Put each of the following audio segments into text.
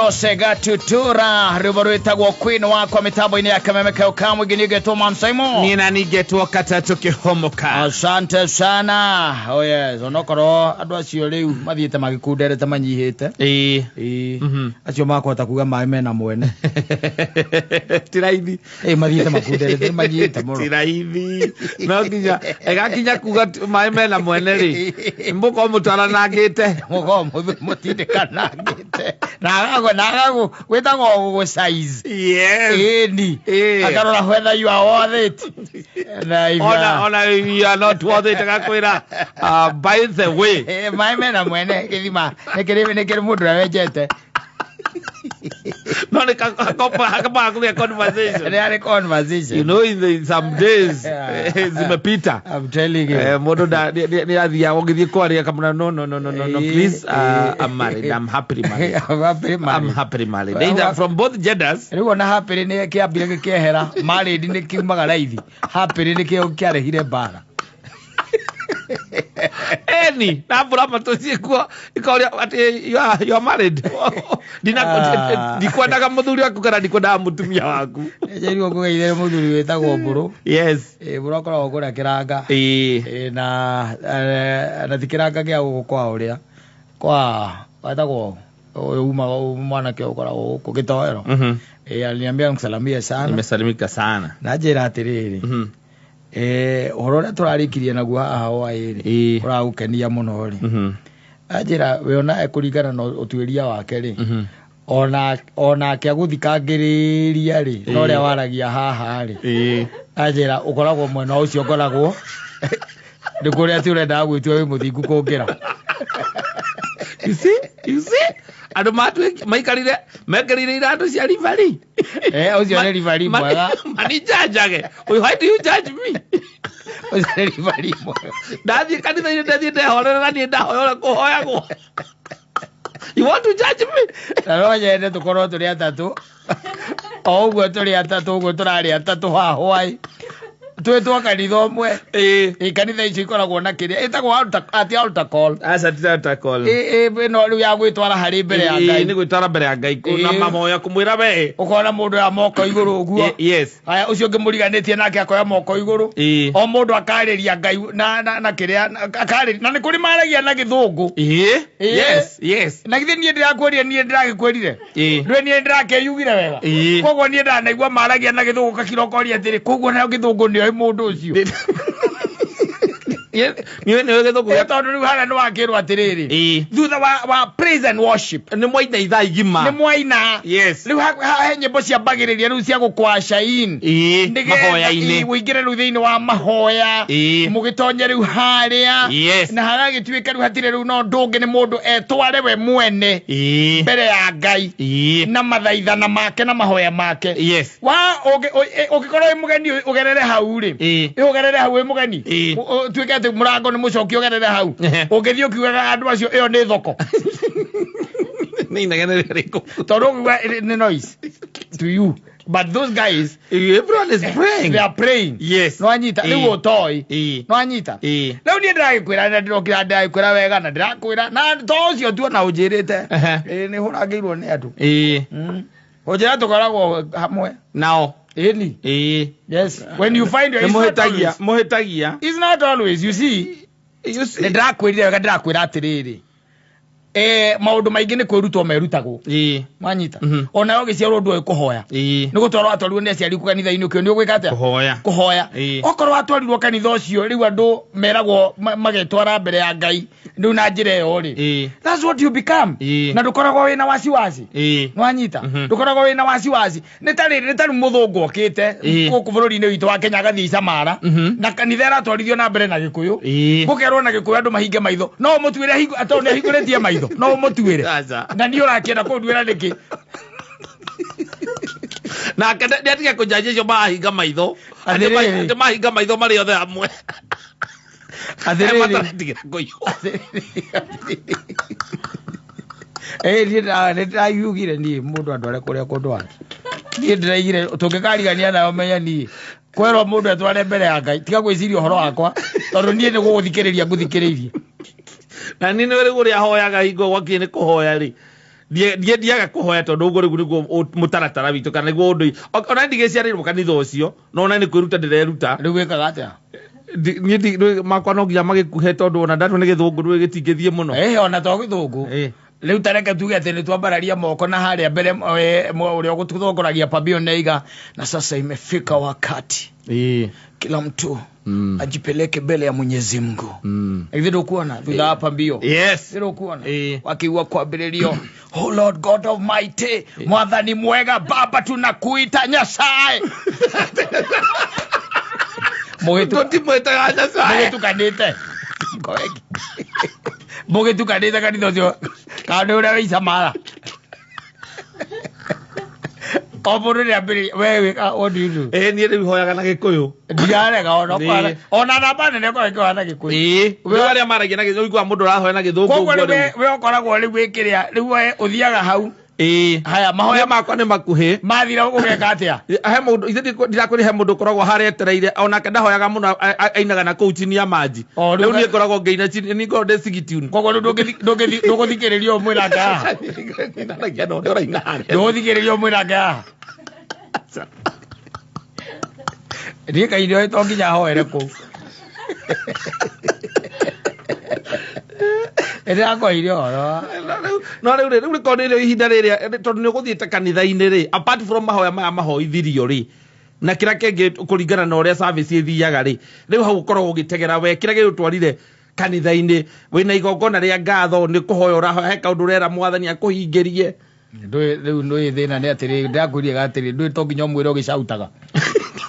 Jose Gatutura riborwitagwo Queen wakwa mitambo-ini ya kamemeka ukamwe ginigetwo Mamsaimo nina nigetwo Katatu Kihomoka. Asante sana. Oh yes, onokoro andu acio riu mathiete magikunderete manyihite. Acio makwata kuga mai mena mwene. Tiraithi. Mathiete makunderete manyihite muno. Tiraithi. No nginya egakinya kuga mai mena mwene ri. Mbuko mutara nagite. Muko mutinde kanagite. Nagago wetagwo go size. Yes. Akarora whether you are worth it. Ona you are not worth it gakwira. By the way. My mena mwene kithima. Nekere mundu awejete. No ne hakapa conversation. They are conversation. You know in some days zimepita. I'm telling you. Mundu ni athia ongithie kwaria kamuna no please I'm married. I'm happily married. I'm happily married. They from both genders. Riu na happily ni kiambire gikehera. Married ni kiumaga raithi. Happily ni kio kiarehire bara. Eni nabura matosie kwa ikaoria ati you are married. Dikwendaga muthuri waku kana dikwendaga mutumia waku. Njeri okugeithire muthuri wetagwo Mburu. Yes. Mburu akoragwo kuria kiranga. Na tikiranga gia gukwa uria kwa wetagwo uma mwana kio ukoragwo guku Gitoero. Aliniambia nikusalimie sana. Nimesalimika sana. Na njira atiriri. Horora turarikirie naguo haha wairi uragukenia muno ri ajira we ona ekuringana na utwiria wake ri ona akiaguthikangiriria ri no ria waragia haha ri ajira ukoragwo mwena ucio ngoragwo ndikuria ti urenda gwitwa wi muthingu kungira. You see adu matu maikarire mekarire irando cia rivari ucio ni rivari mwega mani judge why do you judge me? Ucio ni rivari mwega ndathie kanitha ine ndathie ndehorera ni ndahoyora kuhoyagwo. You want to judge me? Taroje ende tukorwo turi atatu oguo turi atatu oguo turari atatu hahwai twetwa kanitha omwe kanitha icio ikoragwo na kiria etagwo altar call. Altar call. No riu ya gwitwara hari mbere ya Ngai. Ni gwitwara mbere ya Ngai kuna mamoya kumwira we ukona mundu ya moko iguru uguo. Yes. Aya ucio ngimuriganitie nake akoya moko iguru o mundu akariria Ngai na kiria akariria na ni kuri maragia na githungu. Yes. Na githi nie ndirakweria nie ndiragikwirire ndwe nie ndirakeyugire wega koguo nie ndanaigua maragia na githungu kakirokoria atiri koguo na githungu ni mundu ucio. Niwe githungu tondu riu hana ni wakirwa atiriri thutha wa praise and worship ni mwaina ithaa igima ni mwaina. Yes. Riu he nyimbo cia bagiriria riu cia gukwaca mahoya-ini wingire riu thiini wa mahoya mugitonye riu haria na haragituika riu hatire riu no ndungi ni mundu etware we mwene mbere ya Ngai na mathaithana make na mahoya make. Yes. Wa ugikorwo wi mugeni ugerere hau ri ugerere hau wi mugeni tuike ati murango ni mucoki ugerere hau ungithio kiugaga andu acio iyo ni thoko ni nagene riko tondu ni noise to you. But those guys, everyone is praying. They are praying. Yes. No anyita. Riu otoi. No anyita. Riu ni ndiragikwira na ndirokira ndiragikwira wega na ndirakwira na tocio tu na ujirite. Ni huragirwo ni andu. Ujira tukoragwo hamwe. Nao. Yes. When you find your mohetagia. It's not always. You see. Ndirakwirire wega ndirakwira atiriri. Maundu maingi ni kwirutwo merutagwo manyita ona yo giciarwo ndu kuhoya ni gutwarwo atwarirwo ni aciari ku kanitha-ini ukio ni ugwika atia kuhoya okorwo atwarirwo kanitha ucio riu andu meragwo magetwara mbere ya Ngai riu na njira yo ri that's what you become na ndukoragwo wina wasiwasi nwanyita ndukoragwo wina wasiwasi ni tari muthungu okite guku bururi-ini witu wa Kenya gathii Samara na kanitha ratwarithio na mbere na Gikuyu gukerwo na Gikuyu andu mahinge maitho no mutwire atondu ahinguritie maitho no mutuire na ni urakienda kundwira niki na kende ndiatige kujajejo mahinga maitho ande mahinga maitho mari othe amwe athiriri ndiraigire ni mundu andware kuria kundwara ni ndiraigire tungikarigania nayo menya ni kwerwo mundu atware mbere ya Ngai tiga gwiciria uhoro wakwa tondu nie ni guguthikiriria nguthikiririe na nini wele uri ahoyaga hingo waki ni kuhoya ri ndiaga kuhoya tondu uguo rigu niguo mutaratara witu kana niguo undu ona ndigiciarirwo kanitha ucio no ona ni kwiruta ndireruta riu wikaga atia makwa no nginya magikuhe tondu ona ndatu ni githungu riu gitingithie muno ona to githungu riu tareke tuge ati ni twambararia moko na haria mbere uria gututhongoragia pambio neiga na sasa imefika wakati kila mtu ajipeleke mbele ya Mwenyezi Mungu. Ndio kuona thutha hapa mbio. Yes. Ndio kuona. Wakiwa kwambĩrĩrio Oh Lord God Almighty, mwathani mwega baba tunakuita Nyasaye. Mogetu kanite. Mogetu kanite kanitho cio. Kaundu uria wisamara. Oburu ni ambiri wewe what do you do? Ni ri hoyaga na Gikuyu. Ndiarega ona namba nene kwa kwa na Gikuyu. We aria maragia na Gikuyu kwa mundu rahoya na Githungu uguo ri. We okoragwo ri gwikiria ri we uthiaga hau. Haya mahoya makwa ni makuhi. Mathira ugeka atia? He mundu ndirakuri he mundu koragwo haria etereire ona kenda hoyaga muno ainaga na kuu chini ya maji. Riu ni koragwo ngeina chini ni ngode sigitune. Koguo ndũgũthikĩrĩria mwĩranga. Ndũgũthikĩrĩria mwĩranga. Ndiĩ kaindio to nginya hoere kũu. Eda kwa irio no riu rikonire ihinda riria tondu ni guthiite kanitha-ini ri apart from mahoya maya mahoithirio ri na kira kenge kuringana na uria service ithiaga ri riu hau ukorwo ugitegera we kira gitwarire kanitha-ini wina igongona ria ngatho ni kuhoya urahoya he kaundu rera mwathani akuhingirie riu no thina ni atiri ndakuria gatiri ndu to nginya mwire ugicautaga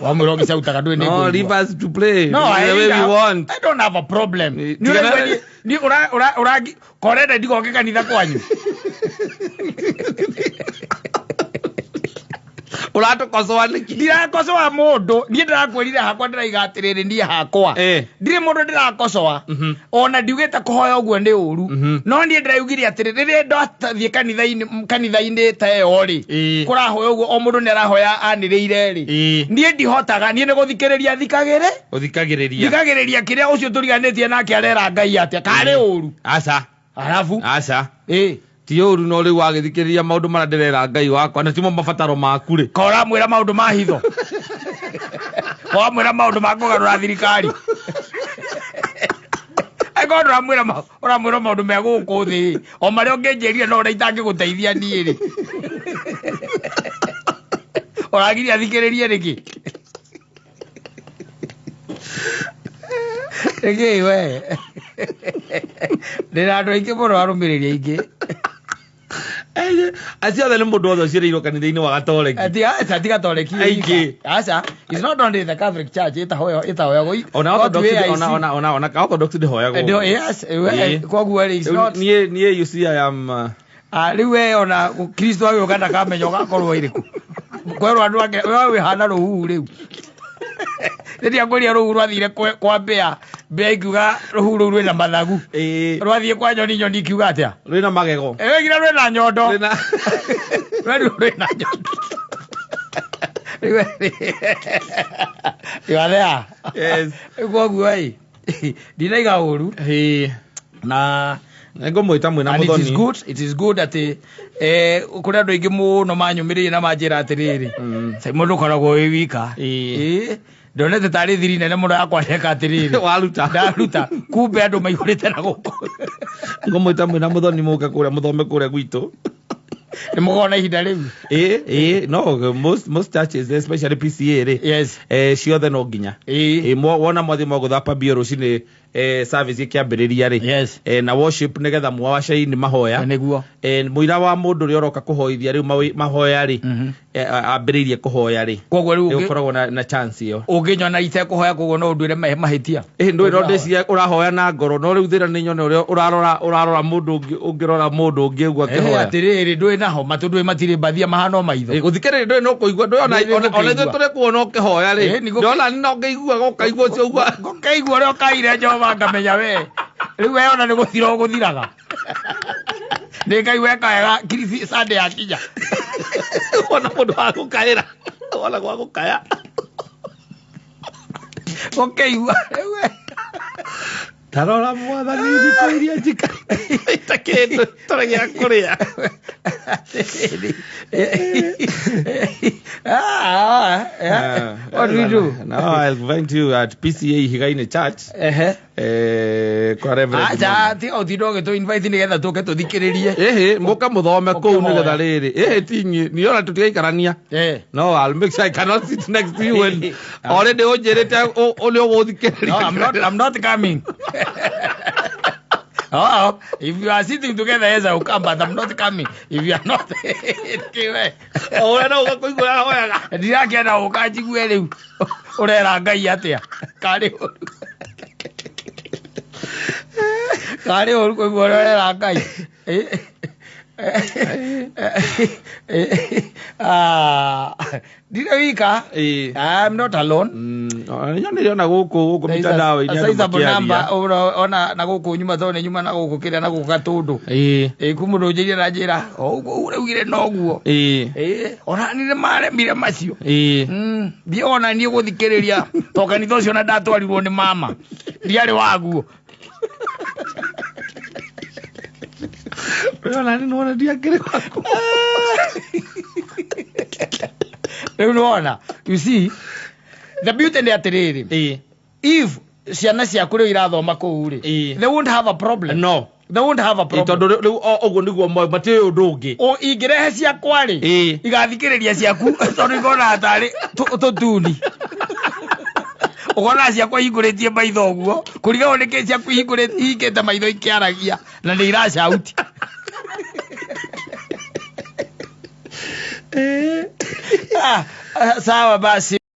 wa mwire ugicautaga ndu ni no leave us to play no, the way we want. I don't have a problem ni ura korenda ndigoke kanitha kwanyu uratukosoa niki ndirakosoa mundu ni ndirakwirire hakwa ndiraiga atiriri ni hakwa ndire mundu ndirakosoa ona ndiugite kuhoya uguo ni uru no ni ndiraugire atiriri riri ndathie kanitha-ini tayo ri kurahoya uguo o mundu ni arahoya aniriire ri ni ndihotaga ni guthikiriria thikagiriria kiria ucio turiganitie nake arera Ngai atia kare uru aca ti uru no riu wagithikiriria maundu mara ndirera Ngai wakwa na timo mabataro maku ri kora mwira maundu ma hitho kwa mwira maundu ma kugarura thirikari aigondra mwira maundu me guku thi o maria ungenjeria no uraitangä guteithia nie ri oragiria thikiririe riki riki we ndina andu aingi muno arumiriria aingi aciothe nä må ndå othe å ciärä kanitha-inä wa gatoreki ati gatoreki aingä aca it's not only the Catholic Church itahoyagwo ona Orthodox ndĩhoyagwo yes koguo it's not niĩ you see I am rĩu we ona Kristo agĩũka ndakamenya ũgakorwo ĩrĩkũ kwerwo andũ ake we wĩhana rũhuhu rĩu rĩrĩa ngũria rũhuhu rwathire kwa mbĩa ikiuga rũhuhu rũu rwĩna mathagu rwathiĩ kwa nyoni ikiuga atĩa rwĩna magego nginya rwĩna nyondo rwĩna nyondo rĩu koguo ndinaiga ũru na ngomwita mwina muthoni it is good ati kuri andu aingi muno manyumiririe na manjira atiriri sai mundu koragwo wi wika ndonete tari thiri nene muno yakwandeka atiriri ndaruta kumbe andu maihurite na guku ngomwita mwina muthoni muka kuria muthome kuria gwitu ni mugona ihinda riu no most churches especially PCA ri yes ciothe no nginya wona mwathi mogutha bio rucini service ikiambiriria ri yes na worship nigetha mwawacaini mahoya niguo muira wa mundu ri oroka kuhoithia riu mahoya ri ambiririe kuhoya ri koguo riu ukoragwo na chance iyo unginyona ite kuhoya koguo no ndwire mahitia ndu ro ndeci urahoya na ngoro no riu thira ni nyone uri urarora mundu ungirora mundu ungi uguo akihoya atiriri ndwi naho matundu matire bathia mahano maitho guthikiriri ndwi no kuigua ndwi ona ithu turi kuona ukihoya ri ndona ni no ngeigua gokaigua cio ugua gokaigua ri okaire Jehova ngamenya we riu we ona ni guthira guthiraga ni Ngai wekaga kirisi Sunday akinya ona mundu wa gukaira ona gwa gukaya gokaigua tarora mwathani thiko iria njika ita kindu turagia kuria what do we do now I'll invite you at PCA Higaine Church kwa Reverend ti othindo gito invite ni getha tuke tuthikiririe muka muthome kuu ni getha riri tinyi ni ora tutigaikarania no I'll make sure I cannot sit next to you when already onjerete ole uguthikiriria I'm not coming. If you are sitting together as I come, but I'm not coming. If you are not, ndirakenda ukanjigue riu urera ngai atia kari uru kuigua urera ngai Did wika? I'm not alone. Niliona guku mitandao ini sasa namba ona na guku nyuma zone nyuma na guku kile na guku gatundu kumurojeria na njira ugire noguo ona ni mare mire macio ndiona ni guthikiriria to kanitha ucio na ndatwarirwo ni mama ndiari waguo ona ni nona ndiakire wako you see the beauty in atiriri if ciana ciaku ri irathoma kuu ri they won't have a problem no they won't have a problem tondu riu oguo niguo mati undu ungi o ingirehe ciakwa ri igathikiriria ciaku tondu igona atari tutuni ogona ciakwa hinguritie maitho uguo kuriga niki ciaku hingurite maitho ikiaragia na ni iracauti sawa basi